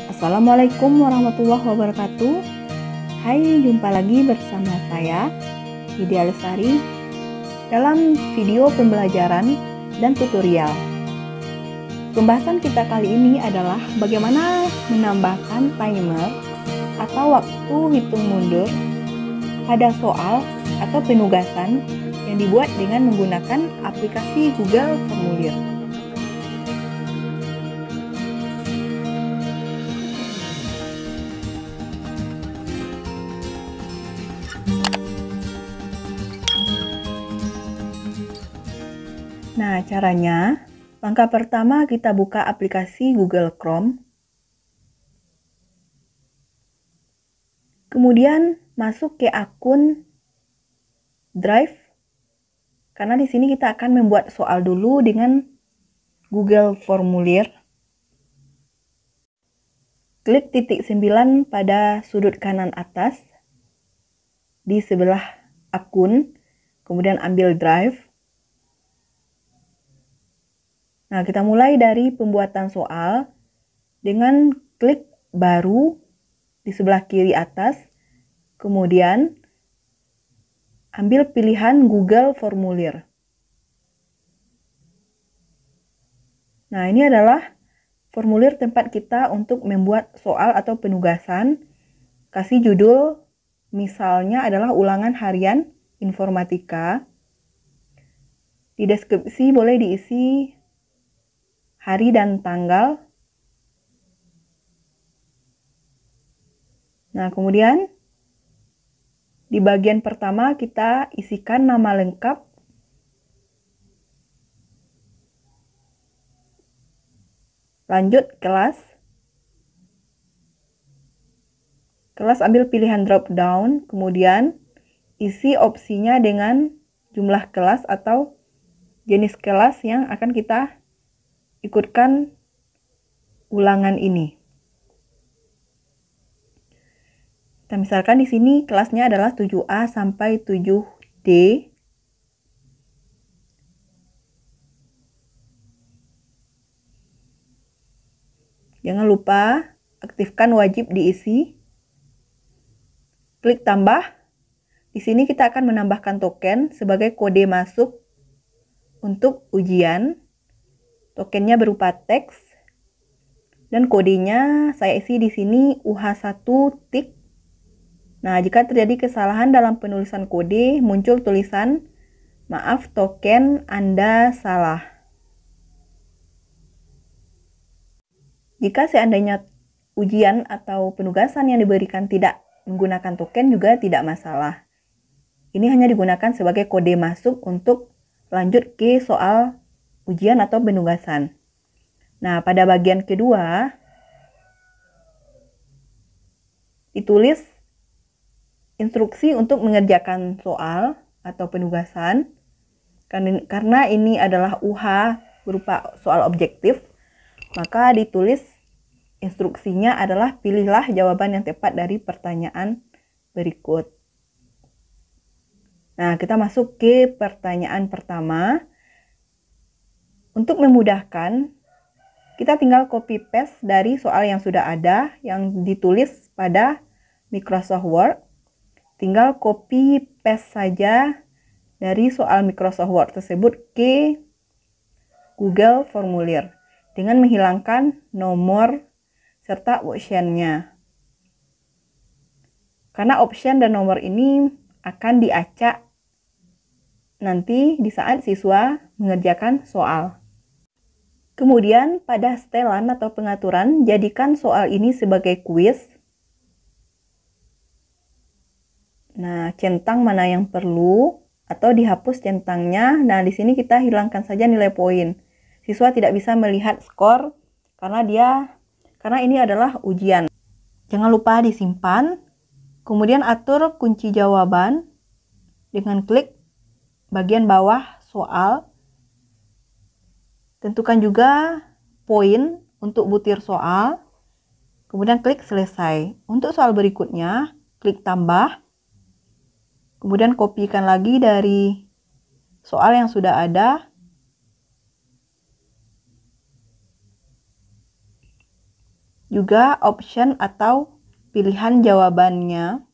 Assalamualaikum warahmatullahi wabarakatuh. Hai, jumpa lagi bersama saya, Widya Lestari, dalam video pembelajaran dan tutorial. Pembahasan kita kali ini adalah bagaimana menambahkan timer atau waktu hitung mundur pada soal atau penugasan yang dibuat dengan menggunakan aplikasi Google Formulir. Nah, caranya, langkah pertama kita buka aplikasi Google Chrome. Kemudian masuk ke akun Drive. Karena di sini kita akan membuat soal dulu dengan Google Formulir. Klik titik 9 pada sudut kanan atas di sebelah akun, kemudian ambil Drive. Nah, kita mulai dari pembuatan soal dengan klik baru di sebelah kiri atas, kemudian ambil pilihan Google Formulir. Nah, ini adalah formulir tempat kita untuk membuat soal atau penugasan. Kasih judul, misalnya adalah ulangan harian informatika. Di deskripsi boleh diisi hari dan tanggal. Nah, kemudian di bagian pertama kita isikan nama lengkap, lanjut kelas. Kelas ambil pilihan drop down, kemudian isi opsinya dengan jumlah kelas atau jenis kelas yang akan kita ikutkan ulangan ini. Nah, misalkan di sini kelasnya adalah 7A sampai 7D. Jangan lupa aktifkan wajib diisi. Klik tambah. Di sini kita akan menambahkan token sebagai kode masuk untuk ujian. Tokennya berupa teks dan kodenya saya isi di sini UH1 tik. Nah, jika terjadi kesalahan dalam penulisan kode, muncul tulisan, "Maaf, token Anda salah." Jika seandainya ujian atau penugasan yang diberikan tidak menggunakan token juga tidak masalah. Ini hanya digunakan sebagai kode masuk untuk lanjut ke soal ujian atau penugasan. Nah, pada bagian kedua, ditulis instruksi untuk mengerjakan soal atau penugasan. Karena ini adalah UH berupa soal objektif, maka ditulis instruksinya adalah pilihlah jawaban yang tepat dari pertanyaan berikut. Nah, kita masuk ke pertanyaan pertama. Untuk memudahkan, kita tinggal copy paste dari soal yang sudah ada, yang ditulis pada Microsoft Word. Tinggal copy paste saja dari soal Microsoft Word tersebut ke Google Formulir dengan menghilangkan nomor serta option-nya. Karena option dan nomor ini akan diacak nanti di saat siswa mengerjakan soal. Kemudian pada setelan atau pengaturan, jadikan soal ini sebagai kuis. Nah, centang mana yang perlu atau dihapus centangnya. Nah, di sini kita hilangkan saja nilai poin. Siswa tidak bisa melihat skor karena ini adalah ujian. Jangan lupa disimpan. Kemudian atur kunci jawaban dengan klik bagian bawah soal. Tentukan juga poin untuk butir soal. Kemudian klik selesai. Untuk soal berikutnya, klik tambah. Kemudian kopikan lagi dari soal yang sudah ada. juga option atau pilihan jawabannya.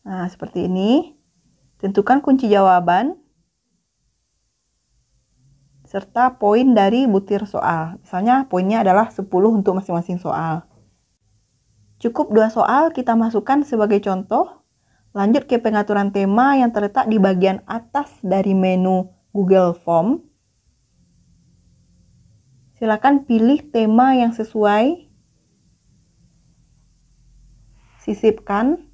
Nah, seperti ini. Tentukan kunci jawaban serta poin dari butir soal. Misalnya poinnya adalah 10 untuk masing-masing soal. Cukup 2 soal kita masukkan sebagai contoh. Lanjut ke pengaturan tema yang terletak di bagian atas dari menu Google Form. Silakan pilih tema yang sesuai. Sisipkan.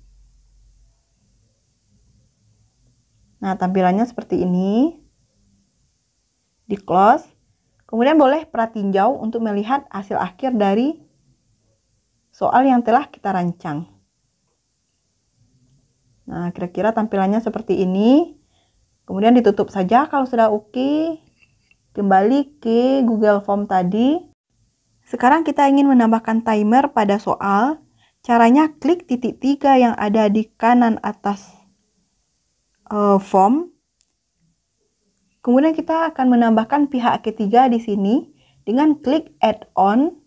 Nah, tampilannya seperti ini. Di close. Kemudian boleh pratinjau untuk melihat hasil akhir dari soal yang telah kita rancang. Nah, kira-kira tampilannya seperti ini. Kemudian ditutup saja kalau sudah oke. Kembali ke Google Form tadi. Sekarang kita ingin menambahkan timer pada soal. Caranya klik titik 3 yang ada di kanan atas form. Kemudian kita akan menambahkan pihak ketiga di sini dengan klik add-on.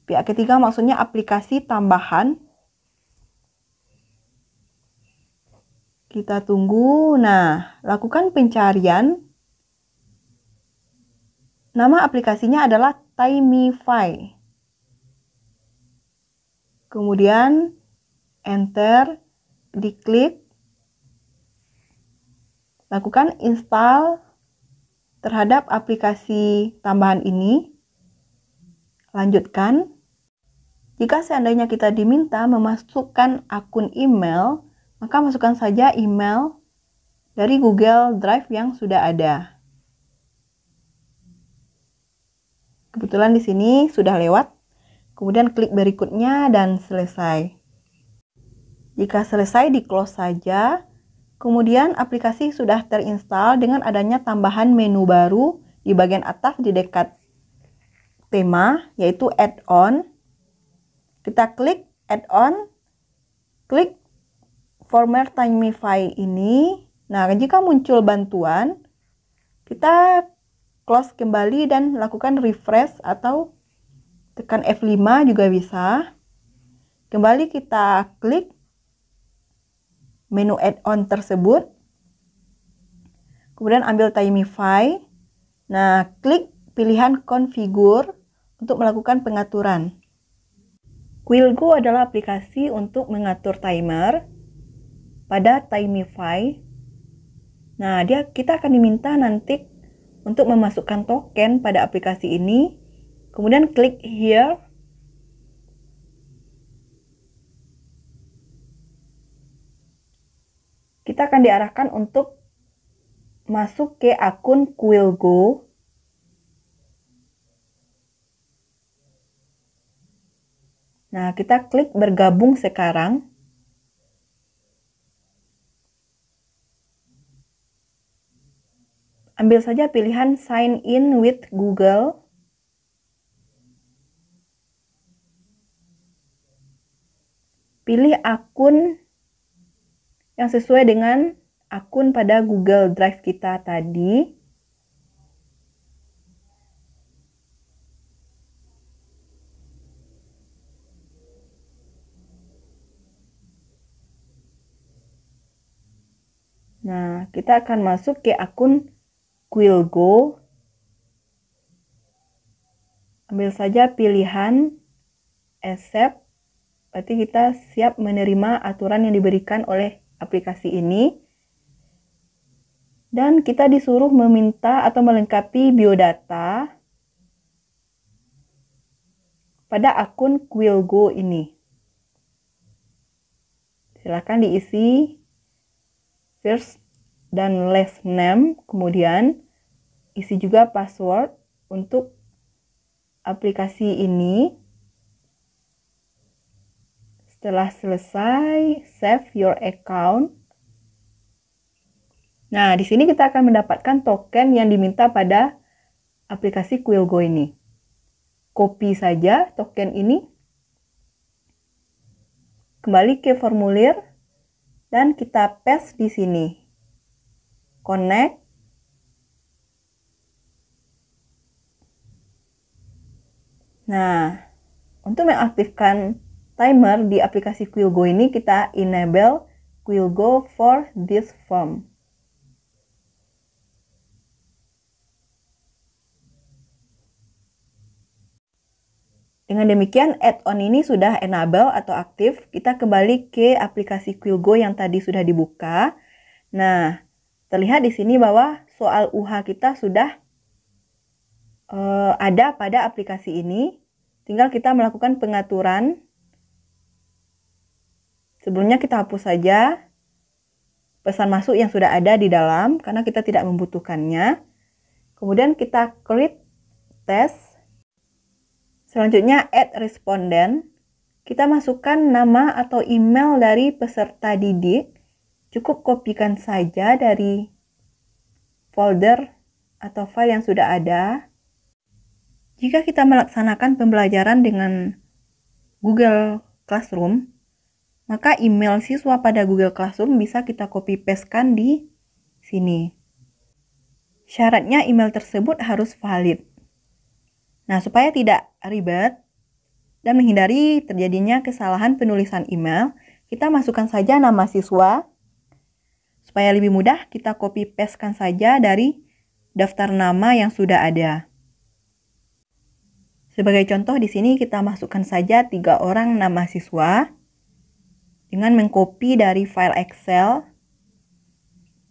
Pihak ketiga maksudnya aplikasi tambahan. Kita tunggu. Nah, lakukan pencarian. Nama aplikasinya adalah Timify. Kemudian enter, diklik. Lakukan install terhadap aplikasi tambahan ini. Lanjutkan. Jika seandainya kita diminta memasukkan akun email, maka masukkan saja email dari Google Drive yang sudah ada. Kebetulan di sini sudah lewat. Kemudian klik berikutnya dan selesai. Jika selesai, di-close saja. Kemudian aplikasi sudah terinstall dengan adanya tambahan menu baru di bagian atas di dekat tema, yaitu add-on. Kita klik add-on, klik Former Timify ini. Nah, jika muncul bantuan, kita close kembali dan lakukan refresh atau tekan F5 juga bisa. Kembali kita klik menu add-on tersebut. Kemudian ambil Timify. Nah, klik pilihan configure untuk melakukan pengaturan. Quillgo adalah aplikasi untuk mengatur timer pada Timify. Nah, kita akan diminta nanti untuk memasukkan token pada aplikasi ini. Kemudian klik here. Kita akan diarahkan untuk masuk ke akun Quillgo. Nah, kita klik bergabung sekarang. Ambil saja pilihan sign in with Google. Pilih akun yang sesuai dengan akun pada Google Drive kita tadi. Nah, kita akan masuk ke akun Quillgo. Ambil saja pilihan accept. Berarti kita siap menerima aturan yang diberikan oleh aplikasi ini. Dan kita disuruh meminta atau melengkapi biodata pada akun Quillgo ini. Silakan diisi first dan last name, kemudian isi juga password untuk aplikasi ini. Setelah selesai, save your account. Nah, di sini kita akan mendapatkan token yang diminta pada aplikasi Quillgo ini. Copy saja token ini. Kembali ke formulir dan kita paste di sini. Connect. Nah, untuk mengaktifkan timer di aplikasi Quillgo ini, kita enable Quillgo for this form. Dengan demikian, add-on ini sudah enable atau aktif. Kita kembali ke aplikasi Quillgo yang tadi sudah dibuka. Nah, terlihat di sini bahwa soal UH kita sudah ada pada aplikasi ini. Tinggal kita melakukan pengaturan. Sebelumnya kita hapus saja pesan masuk yang sudah ada di dalam karena kita tidak membutuhkannya. Kemudian kita create test. Selanjutnya add respondent. Kita masukkan nama atau email dari peserta didik. Cukup kopikan saja dari folder atau file yang sudah ada. Jika kita melaksanakan pembelajaran dengan Google Classroom, maka email siswa pada Google Classroom bisa kita copy pastekan di sini. Syaratnya email tersebut harus valid. Nah, supaya tidak ribet dan menghindari terjadinya kesalahan penulisan email, kita masukkan saja nama siswa. Supaya lebih mudah, kita copy pastekan saja dari daftar nama yang sudah ada. Sebagai contoh di sini kita masukkan saja 3 orang nama siswa dengan mengcopy dari file Excel.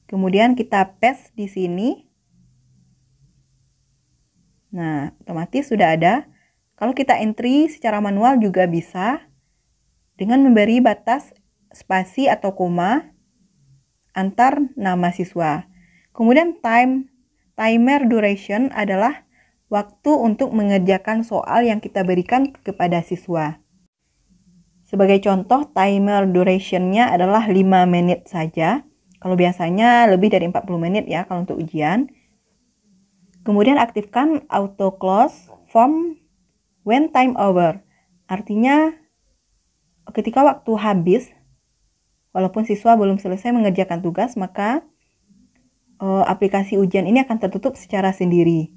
Kemudian kita paste di sini. Nah, otomatis sudah ada. Kalau kita entry secara manual juga bisa dengan memberi batas spasi atau koma antar nama siswa. Kemudian timer duration adalah waktu untuk mengerjakan soal yang kita berikan kepada siswa. Sebagai contoh, timer duration-nya adalah 5 menit saja. Kalau biasanya lebih dari 40 menit ya kalau untuk ujian. Kemudian aktifkan auto close form when time over. Artinya ketika waktu habis, walaupun siswa belum selesai mengerjakan tugas, maka aplikasi ujian ini akan tertutup secara sendiri.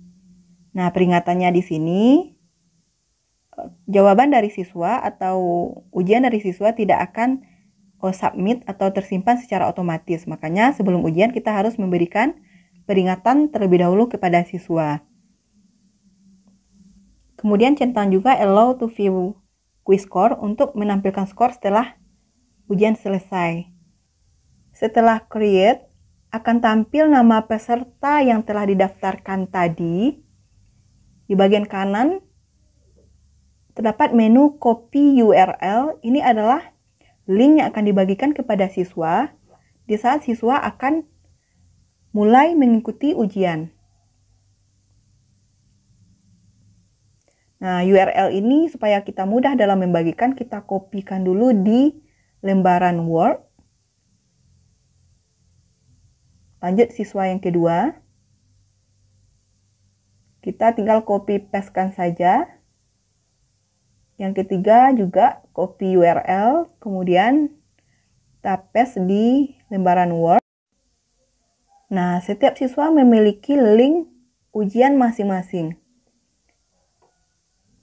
Nah, peringatannya di sini, jawaban dari siswa atau ujian dari siswa tidak akan submit atau tersimpan secara otomatis. Makanya sebelum ujian kita harus memberikan peringatan terlebih dahulu kepada siswa. Kemudian centang juga allow to view quiz score untuk menampilkan skor setelah ujian selesai. Setelah create, akan tampil nama peserta yang telah didaftarkan tadi. Di bagian kanan terdapat menu copy URL. Ini adalah link yang akan dibagikan kepada siswa di saat siswa akan mulai mengikuti ujian. Nah, URL ini supaya kita mudah dalam membagikan, kita kopikan dulu di lembaran Word. Lanjut siswa yang kedua. Kita tinggal copy pastekan saja. Yang ketiga juga copy URL, kemudian kita paste di lembaran Word. Nah, setiap siswa memiliki link ujian masing-masing.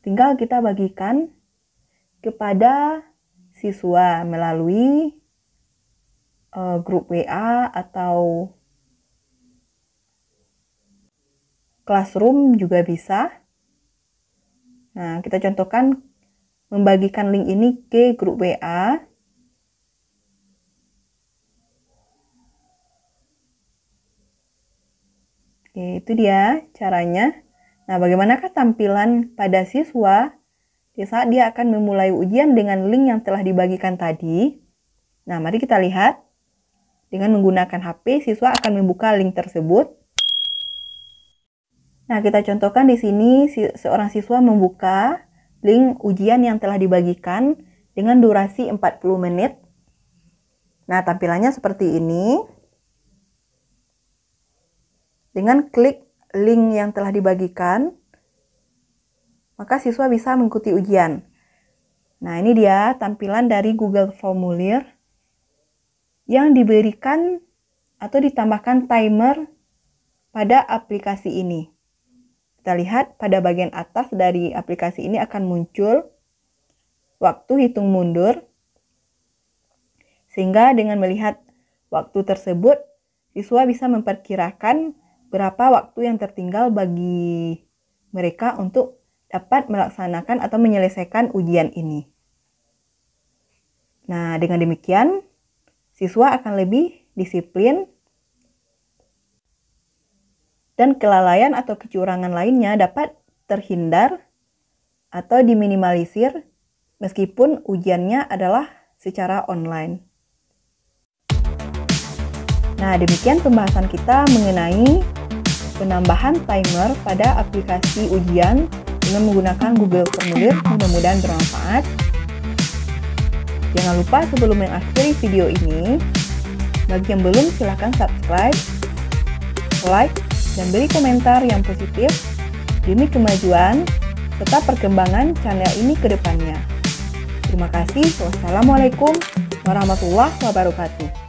Tinggal kita bagikan kepada siswa melalui grup WA atau Classroom juga bisa. Nah, kita contohkan membagikan link ini ke grup WA. Oke, itu dia caranya. Nah, bagaimanakah tampilan pada siswa di saat dia akan memulai ujian dengan link yang telah dibagikan tadi? Nah, mari kita lihat. Dengan menggunakan HP, siswa akan membuka link tersebut. Nah, kita contohkan di sini seorang siswa membuka link ujian yang telah dibagikan dengan durasi 40 menit. Nah, tampilannya seperti ini. Dengan klik link yang telah dibagikan, maka siswa bisa mengikuti ujian. Nah, ini dia tampilan dari Google Formulir yang diberikan atau ditambahkan timer pada aplikasi ini. Kita lihat pada bagian atas dari aplikasi ini akan muncul waktu hitung mundur. Sehingga dengan melihat waktu tersebut, siswa bisa memperkirakan berapa waktu yang tertinggal bagi mereka untuk dapat melaksanakan atau menyelesaikan ujian ini. Nah, dengan demikian, siswa akan lebih disiplin dan kelalaian atau kecurangan lainnya dapat terhindar atau diminimalisir meskipun ujiannya adalah secara online. Nah, demikian pembahasan kita mengenai penambahan timer pada aplikasi ujian dengan menggunakan Google Formulir. Mudah-mudahan bermanfaat. Jangan lupa sebelum mengakhiri video ini, bagi yang belum silahkan subscribe, like, dan beri komentar yang positif demi kemajuan serta perkembangan channel ini ke depannya. Terima kasih. Wassalamualaikum warahmatullahi wabarakatuh.